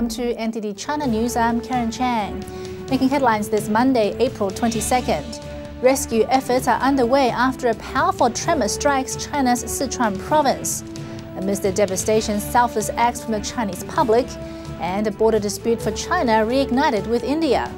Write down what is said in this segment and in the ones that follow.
Welcome to NTD China News. I'm Karen Chang. Making headlines this Monday, April 22nd. Rescue efforts are underway after a powerful tremor strikes China's Sichuan Province. Amidst the devastation, selfless acts from the Chinese public, and a border dispute for China reignited with India.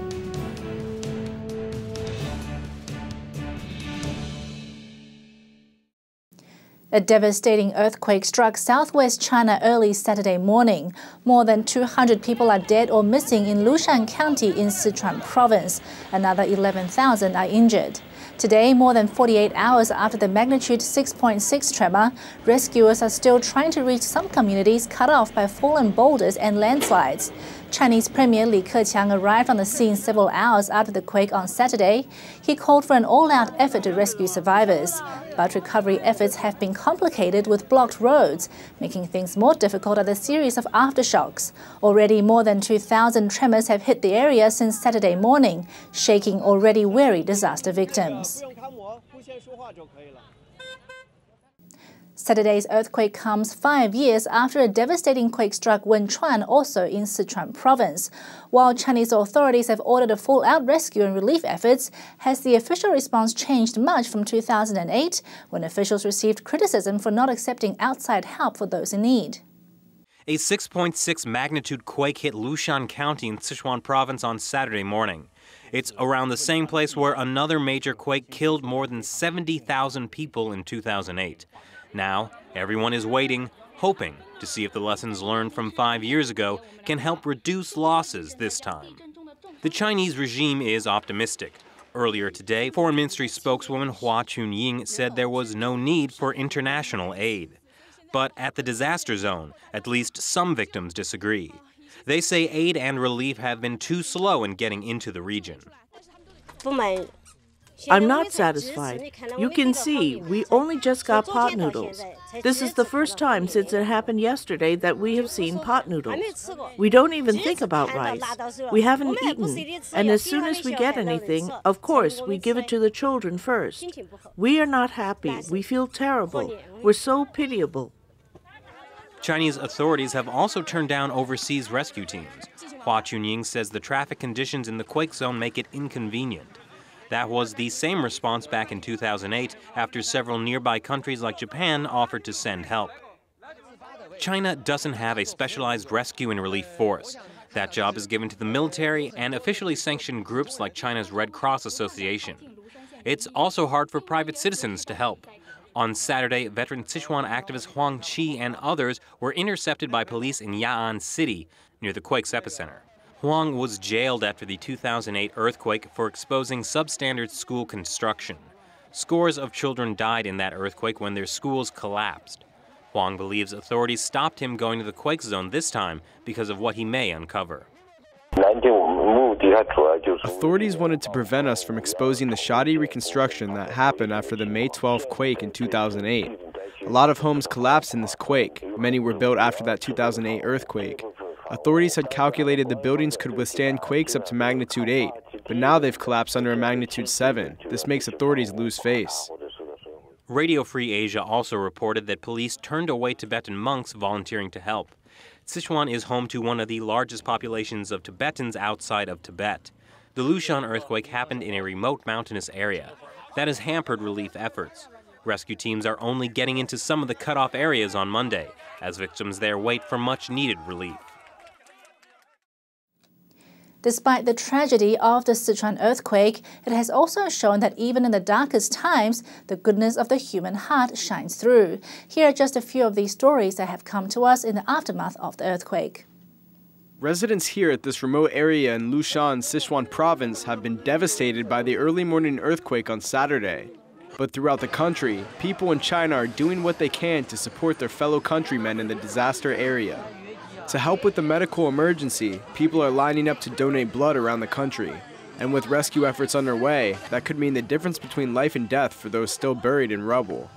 A devastating earthquake struck southwest China early Saturday morning. More than 200 people are dead or missing in Lushan County in Sichuan Province. Another 11,000 are injured. Today, more than 48 hours after the magnitude 6.6 tremor, rescuers are still trying to reach some communities cut off by fallen boulders and landslides. Chinese Premier Li Keqiang arrived on the scene several hours after the quake on Saturday. He called for an all-out effort to rescue survivors. But recovery efforts have been complicated with blocked roads, making things more difficult at a series of aftershocks. Already more than 2,000 tremors have hit the area since Saturday morning, shaking already weary disaster victims. Saturday's earthquake comes 5 years after a devastating quake struck Wenchuan, also in Sichuan Province. While Chinese authorities have ordered a full-out rescue and relief efforts, has the official response changed much from 2008, when officials received criticism for not accepting outside help for those in need? A 6.6 magnitude quake hit Lushan County in Sichuan Province on Saturday morning. It's around the same place where another major quake killed more than 70,000 people in 2008. Now, everyone is waiting, hoping to see if the lessons learned from 5 years ago can help reduce losses this time. The Chinese regime is optimistic. Earlier today, Foreign Ministry spokeswoman Hua Chunying said there was no need for international aid. But at the disaster zone, at least some victims disagree. They say aid and relief have been too slow in getting into the region. I'm not satisfied. You can see, we only just got pot noodles. This is the first time since it happened yesterday that we have seen pot noodles. We don't even think about rice. We haven't eaten. And as soon as we get anything, of course, we give it to the children first. We are not happy. We feel terrible. We're so pitiable. Chinese authorities have also turned down overseas rescue teams. Hua Chunying says the traffic conditions in the quake zone make it inconvenient. That was the same response back in 2008 after several nearby countries like Japan offered to send help. China doesn't have a specialized rescue and relief force. That job is given to the military and officially sanctioned groups like China's Red Cross Association. It's also hard for private citizens to help. On Saturday, veteran Sichuan activist Huang Qi and others were intercepted by police in Ya'an City, near the quake's epicenter. Huang was jailed after the 2008 earthquake for exposing substandard school construction. Scores of children died in that earthquake when their schools collapsed. Huang believes authorities stopped him going to the quake zone this time because of what he may uncover. Authorities wanted to prevent us from exposing the shoddy reconstruction that happened after the May 12 quake in 2008. A lot of homes collapsed in this quake. Many were built after that 2008 earthquake. Authorities had calculated the buildings could withstand quakes up to magnitude 8, but now they've collapsed under a magnitude 7. This makes authorities lose face. Radio Free Asia also reported that police turned away Tibetan monks volunteering to help. Sichuan is home to one of the largest populations of Tibetans outside of Tibet. The Lushan earthquake happened in a remote mountainous area. That has hampered relief efforts. Rescue teams are only getting into some of the cut-off areas on Monday, as victims there wait for much-needed relief. Despite the tragedy of the Sichuan earthquake, it has also shown that even in the darkest times, the goodness of the human heart shines through. Here are just a few of these stories that have come to us in the aftermath of the earthquake. Residents here at this remote area in Lushan, Sichuan Province have been devastated by the early morning earthquake on Saturday. But throughout the country, people in China are doing what they can to support their fellow countrymen in the disaster area. To help with the medical emergency, people are lining up to donate blood around the country. And with rescue efforts underway, that could mean the difference between life and death for those still buried in rubble.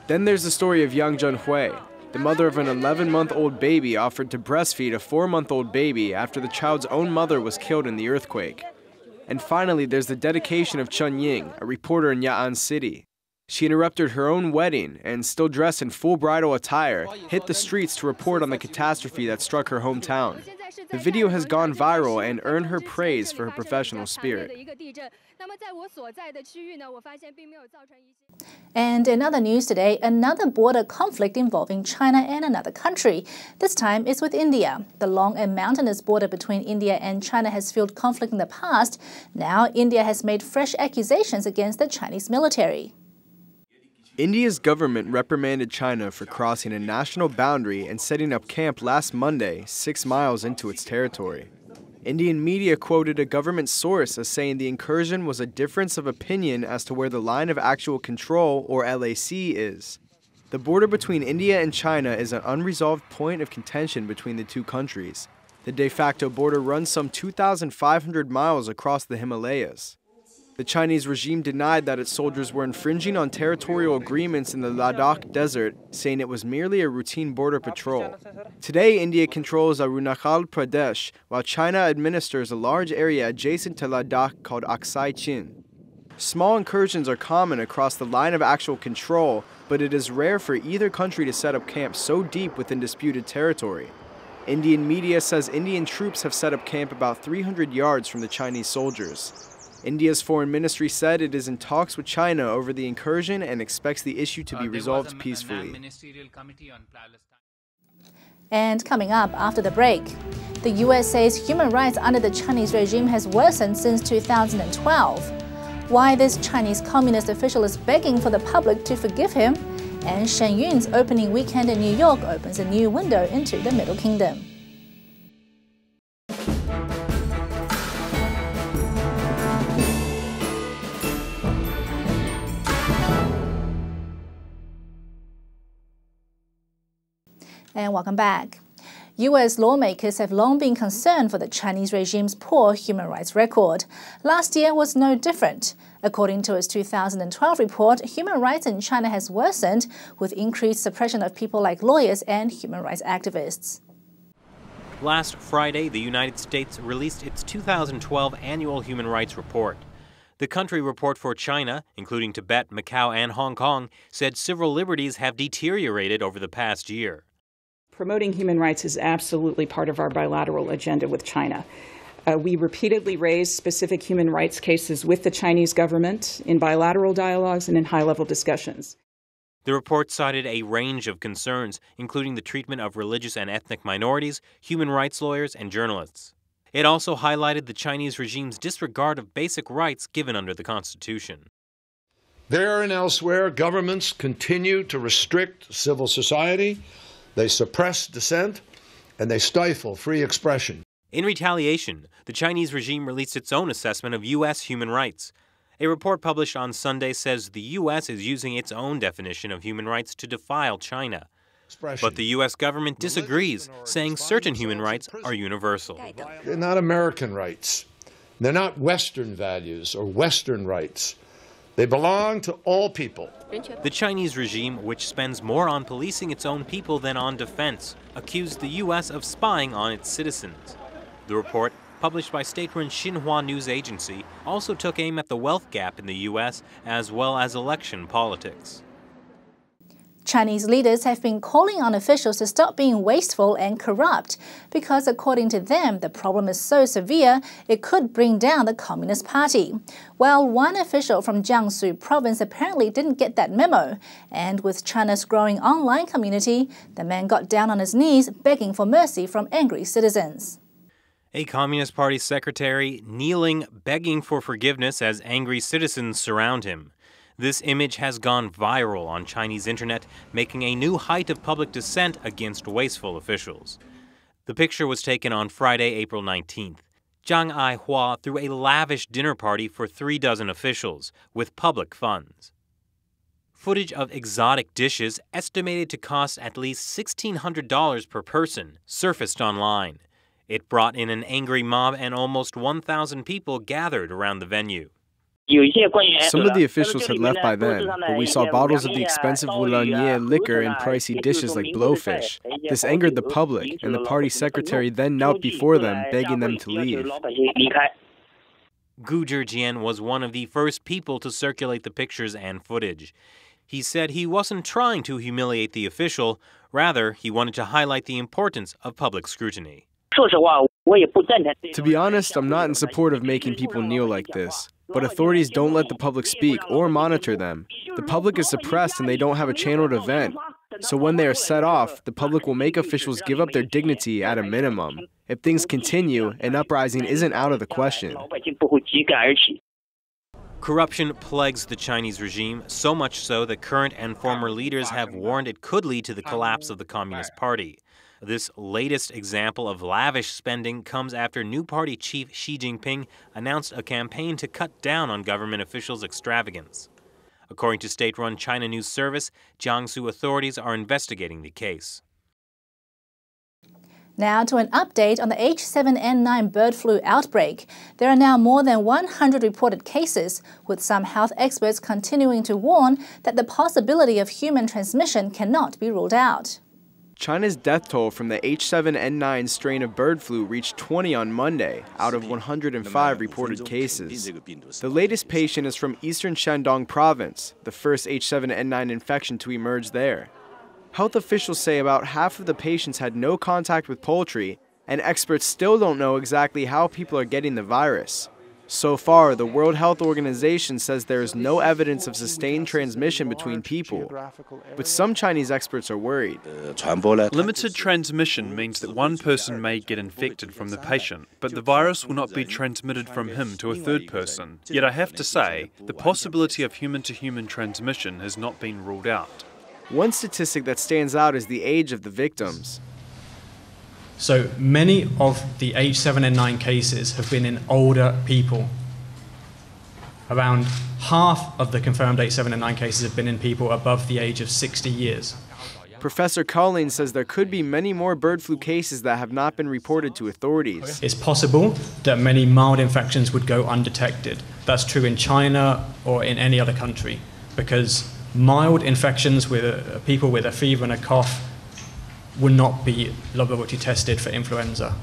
Then there's the story of Yang Zhenhui. The mother of an 11-month-old baby offered to breastfeed a 4-month-old baby after the child's own mother was killed in the earthquake. And finally, there's the dedication of Chen Ying, a reporter in Ya'an City. She interrupted her own wedding and, still dressed in full bridal attire, hit the streets to report on the catastrophe that struck her hometown. The video has gone viral and earned her praise for her professional spirit. And in other news today, another border conflict involving China and another country. This time it's with India. The long and mountainous border between India and China has fueled conflict in the past. Now India has made fresh accusations against the Chinese military. India's government reprimanded China for crossing a national boundary and setting up camp last Monday, 6 miles into its territory. Indian media quoted a government source as saying the incursion was a difference of opinion as to where the line of actual control, or LAC, is. The border between India and China is an unresolved point of contention between the two countries. The de facto border runs some 2,500 miles across the Himalayas. The Chinese regime denied that its soldiers were infringing on territorial agreements in the Ladakh desert, saying it was merely a routine border patrol. Today, India controls Arunachal Pradesh, while China administers a large area adjacent to Ladakh called Aksai Chin. Small incursions are common across the line of actual control, but it is rare for either country to set up camp so deep within disputed territory. Indian media says Indian troops have set up camp about 300 yards from the Chinese soldiers. India's foreign ministry said it is in talks with China over the incursion and expects the issue to be resolved peacefully. And coming up after the break, the US says human rights under the Chinese regime has worsened since 2012. Why this Chinese communist official is begging for the public to forgive him, and Shen Yun's opening weekend in New York opens a new window into the Middle Kingdom. And welcome back. US lawmakers have long been concerned for the Chinese regime's poor human rights record. Last year was no different. According to its 2012 report, human rights in China has worsened, with increased suppression of people like lawyers and human rights activists. Last Friday, the United States released its 2012 annual human rights report. The country report for China, including Tibet, Macau, and Hong Kong, said civil liberties have deteriorated over the past year. Promoting human rights is absolutely part of our bilateral agenda with China. We repeatedly raise specific human rights cases with the Chinese government in bilateral dialogues and in high-level discussions. The report cited a range of concerns, including the treatment of religious and ethnic minorities, human rights lawyers, and journalists. It also highlighted the Chinese regime's disregard of basic rights given under the Constitution. There and elsewhere, governments continue to restrict civil society. They suppress dissent, and they stifle free expression. In retaliation, the Chinese regime released its own assessment of U.S. human rights. A report published on Sunday says the U.S. is using its own definition of human rights to defile China. But the U.S. government disagrees, saying certain human rights are universal. They're not American rights. They're not Western values or Western rights. They belong to all people. The Chinese regime, which spends more on policing its own people than on defense, accused the U.S. of spying on its citizens. The report, published by state-run Xinhua news agency, also took aim at the wealth gap in the U.S. as well as election politics. Chinese leaders have been calling on officials to stop being wasteful and corrupt because, according to them, the problem is so severe it could bring down the Communist Party. Well, one official from Jiangsu Province apparently didn't get that memo, and with China's growing online community, the man got down on his knees begging for mercy from angry citizens. A Communist Party secretary kneeling, begging for forgiveness as angry citizens surround him. This image has gone viral on Chinese internet, making a new height of public dissent against wasteful officials. The picture was taken on Friday, April 19th. Zhang Aihua threw a lavish dinner party for 36 officials with public funds. Footage of exotic dishes estimated to cost at least $1,600 per person surfaced online. It brought in an angry mob, and almost 1,000 people gathered around the venue. Some of the officials had left by then, but we saw bottles of the expensive Wulanier liquor and pricey dishes like blowfish. This angered the public, and the party secretary then knelt before them, begging them to leave. Gu Zhijian was one of the first people to circulate the pictures and footage. He said he wasn't trying to humiliate the official, rather he wanted to highlight the importance of public scrutiny. To be honest, I'm not in support of making people kneel like this. But authorities don't let the public speak or monitor them. The public is suppressed and they don't have a channel to vent. So when they are set off, the public will make officials give up their dignity at a minimum. If things continue, an uprising isn't out of the question. Corruption plagues the Chinese regime, so much so that current and former leaders have warned it could lead to the collapse of the Communist Party. This latest example of lavish spending comes after new party chief Xi Jinping announced a campaign to cut down on government officials' extravagance. According to state-run China News Service, Jiangsu authorities are investigating the case. Now to an update on the H7N9 bird flu outbreak. There are now more than 100 reported cases, with some health experts continuing to warn that the possibility of human transmission cannot be ruled out. China's death toll from the H7N9 strain of bird flu reached 20 on Monday, out of 105 reported cases. The latest patient is from eastern Shandong Province, the first H7N9 infection to emerge there. Health officials say about half of the patients had no contact with poultry, and experts still don't know exactly how people are getting the virus. So far, the World Health Organization says there is no evidence of sustained transmission between people. But some Chinese experts are worried. Limited transmission means that one person may get infected from the patient, but the virus will not be transmitted from him to a third person. Yet I have to say, the possibility of human-to-human transmission has not been ruled out. One statistic that stands out is the age of the victims. So many of the H7N9 cases have been in older people. Around half of the confirmed H7N9 cases have been in people above the age of 60 years. Professor Colleen says there could be many more bird flu cases that have not been reported to authorities. It's possible that many mild infections would go undetected. That's true in China or in any other country, because mild infections with people with a fever and a cough would not be laboratory tested for influenza.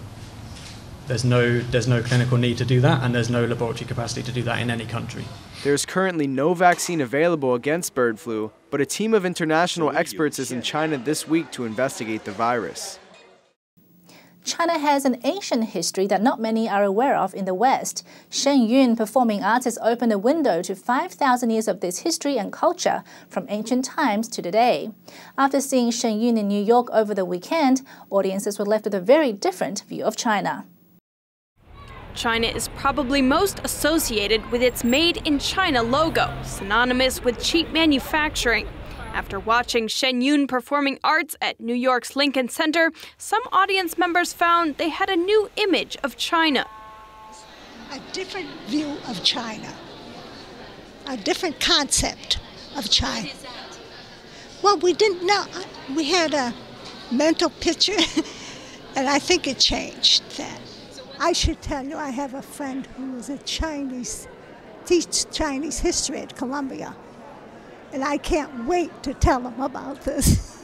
There's no clinical need to do that, and there's no laboratory capacity to do that in any country. There's currently no vaccine available against bird flu, but a team of international experts is in China this week to investigate the virus. China has an ancient history that not many are aware of in the West. Shen Yun Performing Arts has opened a window to 5,000 years of this history and culture from ancient times to today. After seeing Shen Yun in New York over the weekend, audiences were left with a very different view of China. China is probably most associated with its Made in China logo, synonymous with cheap manufacturing. After watching Shen Yun Performing Arts at New York's Lincoln Center, some audience members found they had a new image of China. A different view of China, a different concept of China. Well, we didn't know. We had a mental picture, and I think it changed that. I should tell you, I have a friend who was teaches Chinese history at Columbia. And I can't wait to tell them about this.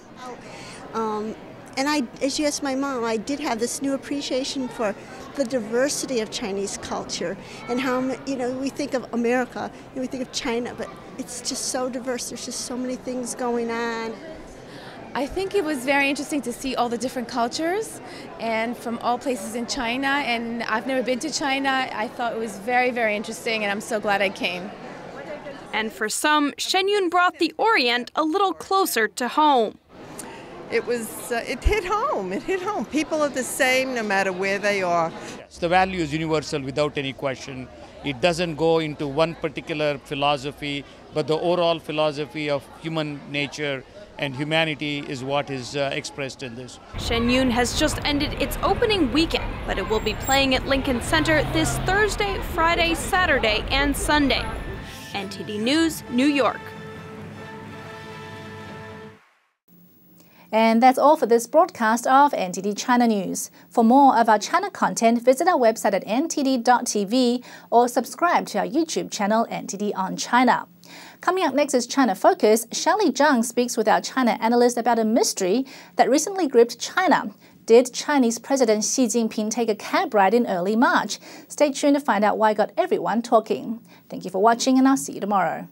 And as you asked my mom, I did have this new appreciation for the diversity of Chinese culture and how, we think of America and we think of China, but it's just so diverse. There's just so many things going on. I think it was very interesting to see all the different cultures and from all places in China. And I've never been to China. I thought it was very, very interesting, and I'm so glad I came. And for some, Shen Yun brought the Orient a little closer to home. It hit home. It hit home. People are the same no matter where they are. Yes, the value is universal without any question. It doesn't go into one particular philosophy, but the overall philosophy of human nature and humanity is what is expressed in this. Shen Yun has just ended its opening weekend, but it will be playing at Lincoln Center this Thursday, Friday, Saturday, and Sunday. NTD News, New York. And that's all for this broadcast of NTD China News. For more of our China content, visit our website at ntd.tv or subscribe to our YouTube channel, NTD on China. Coming up next is China Focus. Shelley Zhang speaks with our China analyst about a mystery that recently gripped China. Did Chinese President Xi Jinping take a cab ride in early March? Stay tuned to find out why got everyone talking. Thank you for watching, and I'll see you tomorrow.